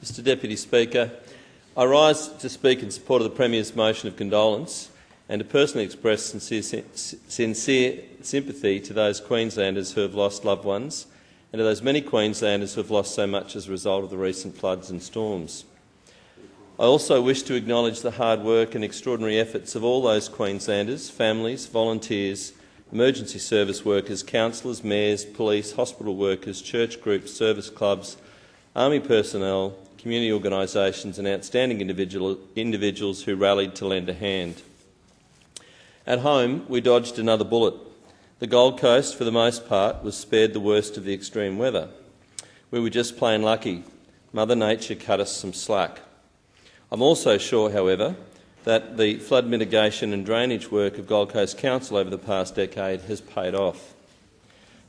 Mr Deputy Speaker, I rise to speak in support of the Premier's motion of condolence and to personally express sincere sympathy to those Queenslanders who have lost loved ones and to those many Queenslanders who have lost so much as a result of the recent floods and storms. I also wish to acknowledge the hard work and extraordinary efforts of all those Queenslanders, families, volunteers, emergency service workers, councillors, mayors, police, hospital workers, church groups, service clubs, army personnel, community organisations and outstanding individuals who rallied to lend a hand. At home, we dodged another bullet. The Gold Coast, for the most part, was spared the worst of the extreme weather. We were just plain lucky. Mother Nature cut us some slack. I'm also sure, however, that the flood mitigation and drainage work of Gold Coast Council over the past decade has paid off.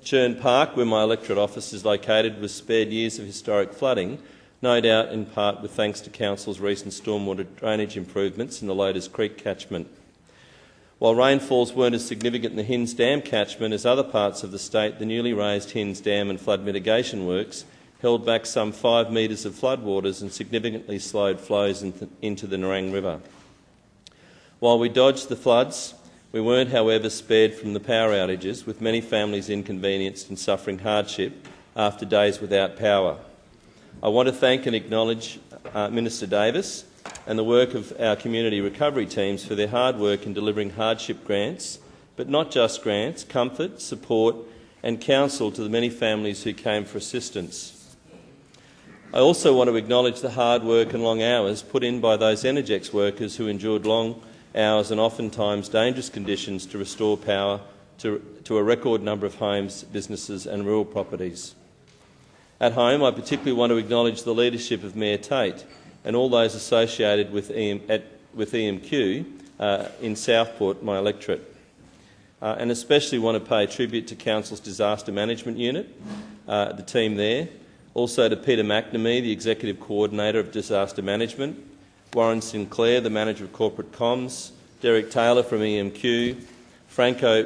Churn Park, where my electorate office is located, was spared years of historic flooding, no doubt in part with thanks to Council's recent stormwater drainage improvements in the Lotus Creek catchment. While rainfalls weren't as significant in the Hinds Dam catchment as other parts of the state, the newly raised Hinds Dam and flood mitigation works held back some 5 metres of floodwaters and significantly slowed flows into the Nerang River. While we dodged the floods, we weren't, however, spared from the power outages, with many families inconvenienced and suffering hardship after days without power. I want to thank and acknowledge Minister Davis and the work of our community recovery teams for their hard work in delivering hardship grants, but not just grants, comfort, support and counsel to the many families who came for assistance. I also want to acknowledge the hard work and long hours put in by those Energex workers who endured long hours and oftentimes dangerous conditions to restore power to a record number of homes, businesses and rural properties. At home, I particularly want to acknowledge the leadership of Mayor Tate and all those associated with EMQ in Southport, my electorate, and especially want to pay tribute to Council's Disaster Management Unit, the team there, also to Peter McNamee, the Executive Coordinator of Disaster Management, Warren Sinclair, the Manager of Corporate Comms, Derek Taylor from EMQ, Franco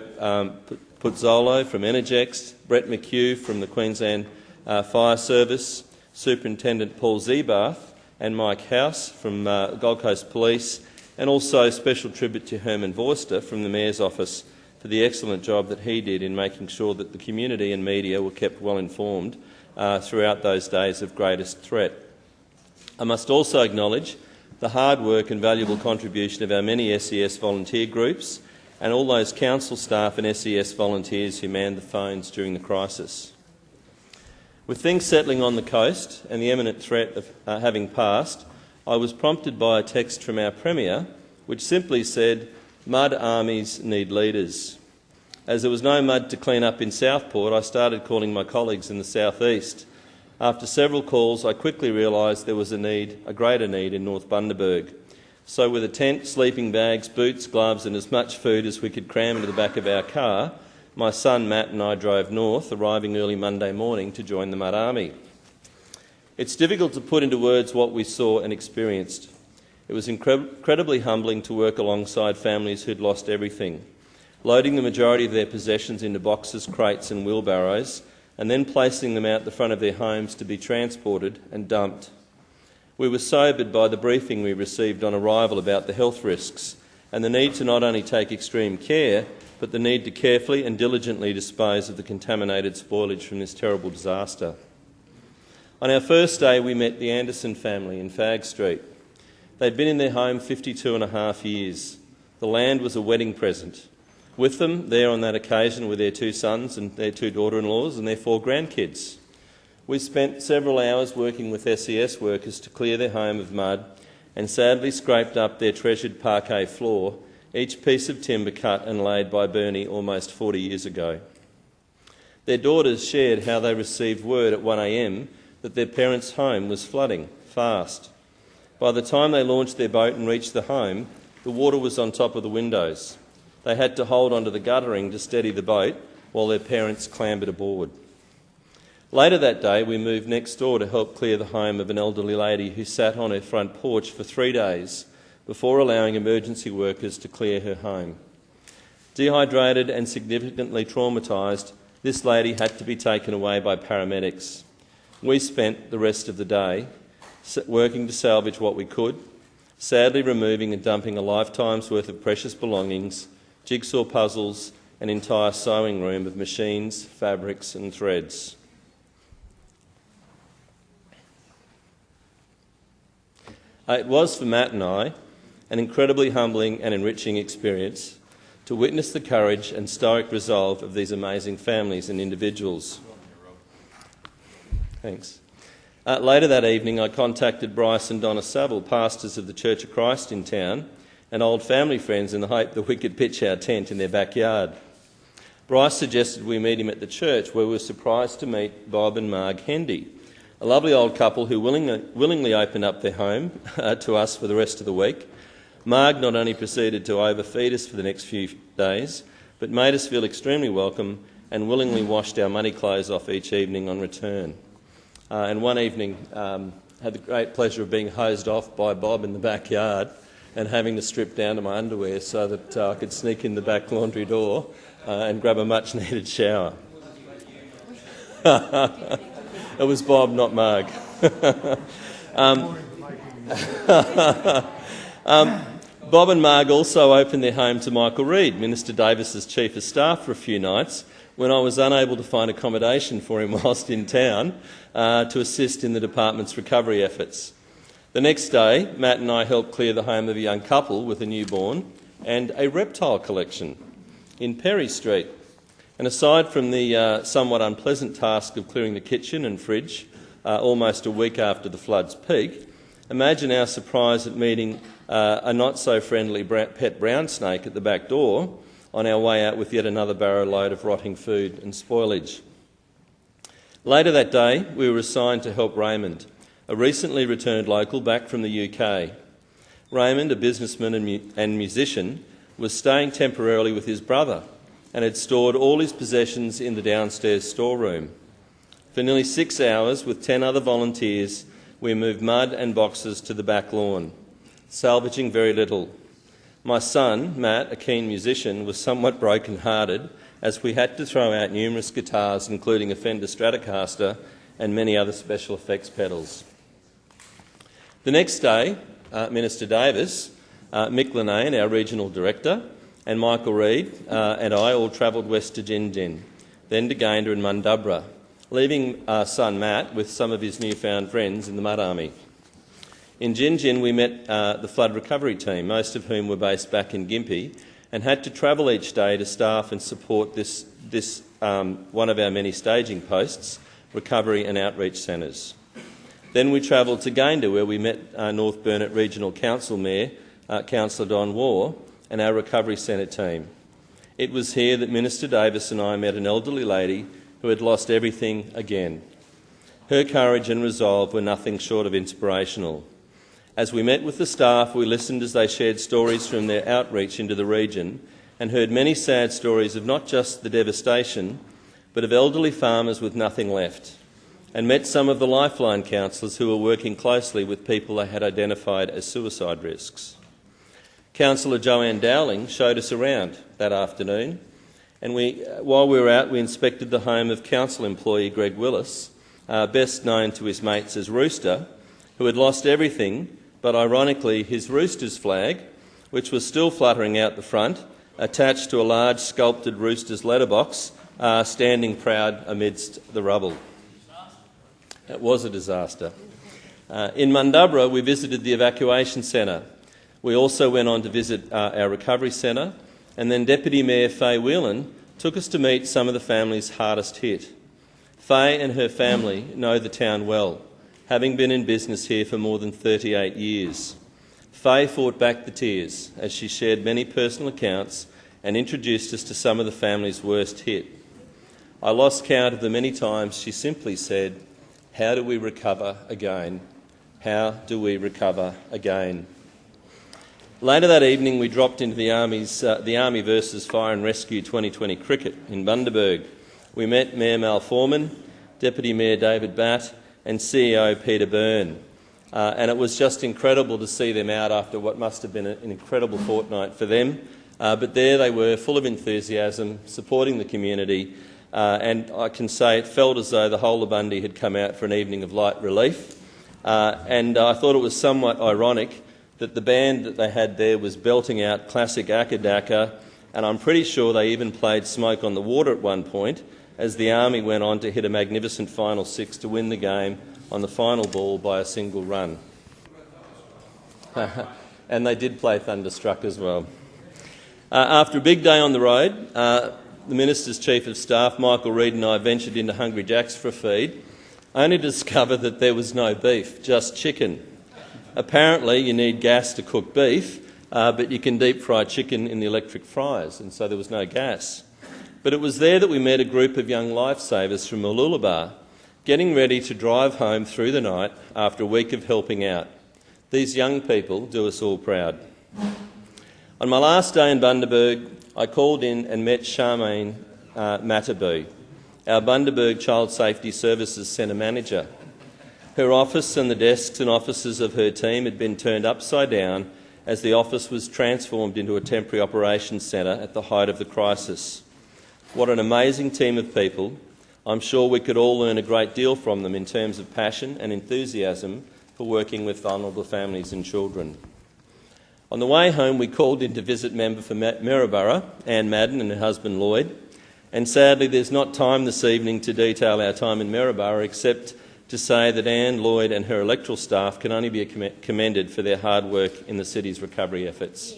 Puzzolo from Energex, Brett McHugh from the Queensland Fire Service, Superintendent Paul Zebarth and Mike House from Gold Coast Police, and also special tribute to Herman Vorster from the Mayor's Office for the excellent job that he did in making sure that the community and media were kept well informed throughout those days of greatest threat. I must also acknowledge the hard work and valuable contribution of our many SES volunteer groups and all those council staff and SES volunteers who manned the phones during the crisis. With things settling on the coast and the imminent threat of having passed, I was prompted by a text from our Premier which simply said, "Mud armies need leaders." As there was no mud to clean up in Southport, I started calling my colleagues in the southeast. After several calls, I quickly realised there was a greater need in North Bundaberg. So with a tent, sleeping bags, boots, gloves and as much food as we could cram into the back of our car, my son Matt and I drove north, arriving early Monday morning to join the Mud Army. It's difficult to put into words what we saw and experienced. It was incredibly humbling to work alongside families who'd lost everything, loading the majority of their possessions into boxes, crates and wheelbarrows, and then placing them out the front of their homes to be transported and dumped. We were sobered by the briefing we received on arrival about the health risks and the need to not only take extreme care, but the need to carefully and diligently dispose of the contaminated spoilage from this terrible disaster. On our first day, we met the Anderson family in Fagg Street. They'd been in their home 52.5 years. The land was a wedding present. With them, there on that occasion, were their 2 sons and their 2 daughter-in-laws and their 4 grandkids. We spent several hours working with SES workers to clear their home of mud and sadly scraped up their treasured parquet floor, each piece of timber cut and laid by Bernie almost 40 years ago. Their daughters shared how they received word at 1 a.m. that their parents' home was flooding fast. By the time they launched their boat and reached the home, the water was on top of the windows. They had to hold onto the guttering to steady the boat while their parents clambered aboard. Later that day, we moved next door to help clear the home of an elderly lady who sat on her front porch for 3 days before allowing emergency workers to clear her home. Dehydrated and significantly traumatised, this lady had to be taken away by paramedics. We spent the rest of the day working to salvage what we could, sadly removing and dumping a lifetime's worth of precious belongings, jigsaw puzzles, an entire sewing room of machines, fabrics and threads. It was for Matt and I an incredibly humbling and enriching experience to witness the courage and stoic resolve of these amazing families and individuals. Thanks. Later that evening, I contacted Bryce and Donna Saville, pastors of the Church of Christ in town, and old family friends in the hope that we could pitch our tent in their backyard. Bryce suggested we meet him at the church, where we were surprised to meet Bob and Marg Hendy, a lovely old couple who willingly opened up their home to us for the rest of the week. Marg not only proceeded to overfeed us for the next few days, but made us feel extremely welcome and willingly washed our muddy clothes off each evening on return. And one evening, had the great pleasure of being hosed off by Bob in the backyard and having to strip down to my underwear so that I could sneak in the back laundry door and grab a much-needed shower. It was Bob, not Marg. Bob and Marg also opened their home to Michael Reid, Minister Davis's Chief of Staff, for a few nights when I was unable to find accommodation for him whilst in town to assist in the department's recovery efforts. The next day, Matt and I helped clear the home of a young couple with a newborn and a reptile collection in Perry Street. And aside from the somewhat unpleasant task of clearing the kitchen and fridge almost a week after the flood's peak, imagine our surprise at meeting a not-so-friendly pet brown snake at the back door on our way out with yet another barrow load of rotting food and spoilage. Later that day, we were assigned to help Raymond, a recently returned local back from the UK. Raymond, a businessman and musician, was staying temporarily with his brother and had stored all his possessions in the downstairs storeroom. For nearly 6 hours, with 10 other volunteers, we moved mud and boxes to the back lawn, salvaging very little. My son, Matt, a keen musician, was somewhat broken-hearted as we had to throw out numerous guitars, including a Fender Stratocaster and many other special effects pedals. The next day, Minister Davis, Mick Linane, our Regional Director, and Michael Reid and I all travelled west to Gin Gin, then to Gayndah and Mundubra, leaving our son Matt with some of his newfound friends in the Mud Army. In Gin Gin we met the flood recovery team, most of whom were based back in Gympie, and had to travel each day to staff and support this one of our many staging posts, recovery and outreach centres. Then we travelled to Gayndah, where we met North Burnett Regional Council Mayor, Councillor Don Waugh, and our recovery centre team. It was here that Minister Davis and I met an elderly lady who had lost everything again. Her courage and resolve were nothing short of inspirational. As we met with the staff, we listened as they shared stories from their outreach into the region and heard many sad stories of not just the devastation, but of elderly farmers with nothing left, and met some of the Lifeline counsellors who were working closely with people they had identified as suicide risks. Councillor Joanne Dowling showed us around that afternoon, and while we were out, we inspected the home of council employee Greg Willis, best known to his mates as Rooster, who had lost everything, but ironically his Roosters flag, which was still fluttering out the front, attached to a large sculpted Roosters letterbox, standing proud amidst the rubble. It was a disaster. In Mundubra, we visited the evacuation centre. We also went on to visit our recovery centre, and then Deputy Mayor Faye Whelan took us to meet some of the families hardest hit. Faye and her family know the town well, having been in business here for more than 38 years. Faye fought back the tears as she shared many personal accounts and introduced us to some of the families worst hit. I lost count of the many times she simply said, "How do we recover again? How do we recover again?" Later that evening, we dropped into the Army versus Fire and Rescue 2020 cricket in Bundaberg. We met Mayor Mal Foreman, Deputy Mayor David Batt and CEO Peter Byrne. And it was just incredible to see them out after what must have been an incredible fortnight for them. But there they were, full of enthusiasm, supporting the community. And I can say it felt as though the whole of Bundy had come out for an evening of light relief. and I thought it was somewhat ironic that the band that they had there was belting out classic Akadaka, and I'm pretty sure they even played Smoke on the Water at one point, as the Army went on to hit a magnificent final six to win the game on the final ball by a single run. And they did play Thunderstruck as well. After a big day on the road, the Minister's Chief of Staff, Michael Reid, and I ventured into Hungry Jack's for a feed, only to discover that there was no beef, just chicken. Apparently you need gas to cook beef, but you can deep fry chicken in the electric fryers, and so there was no gas. But it was there that we met a group of young lifesavers from Mooloolaba, getting ready to drive home through the night after a week of helping out. These young people do us all proud. On my last day in Bundaberg, I called in and met Charmaine Matabu, our Bundaberg Child Safety Services Centre manager. Her office and the desks and offices of her team had been turned upside down as the office was transformed into a temporary operations centre at the height of the crisis. What an amazing team of people. I'm sure we could all learn a great deal from them in terms of passion and enthusiasm for working with vulnerable families and children. On the way home, we called in to visit member for Maryborough, Anne Madden, and her husband Lloyd, and sadly there's not time this evening to detail our time in Maryborough except to say that Anne, Lloyd and her electoral staff can only be commended for their hard work in the city's recovery efforts.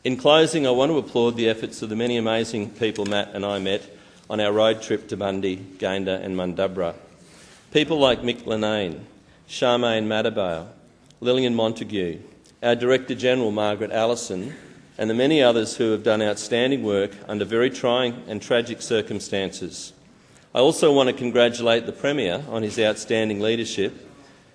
In closing, I want to applaud the efforts of the many amazing people Matt and I met on our road trip to Bundy, Gayndah and Mundubbera. People like Mick Linane, Charmaine Matabu, Lillian Montague, our Director-General Margaret Allison, and the many others who have done outstanding work under very trying and tragic circumstances. I also want to congratulate the Premier on his outstanding leadership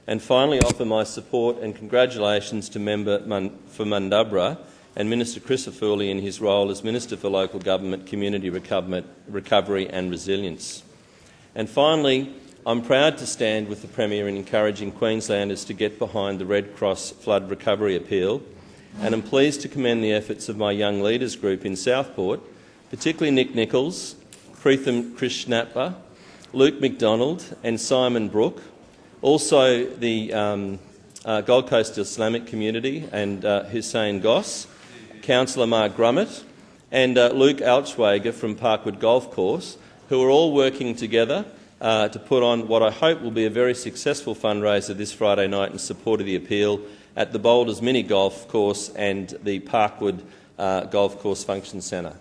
and finally offer my support and congratulations to Member for Mundubbera and Minister Crisafulli in his role as Minister for Local Government, Community Recovery and Resilience. And finally, I'm proud to stand with the Premier in encouraging Queenslanders to get behind the Red Cross Flood Recovery Appeal, and I'm pleased to commend the efforts of my Young Leaders group in Southport, particularly Nick Nichols, Preetham Krishnappa, Luke McDonald and Simon Brook, also the Gold Coast Islamic Community and Hussein Goss, Councillor Mark Grummett and Luke Alchwager from Parkwood Golf Course, who are all working together to put on what I hope will be a very successful fundraiser this Friday night in support of the appeal at the Boulders Mini Golf Course and the Parkwood Golf Course Function Centre.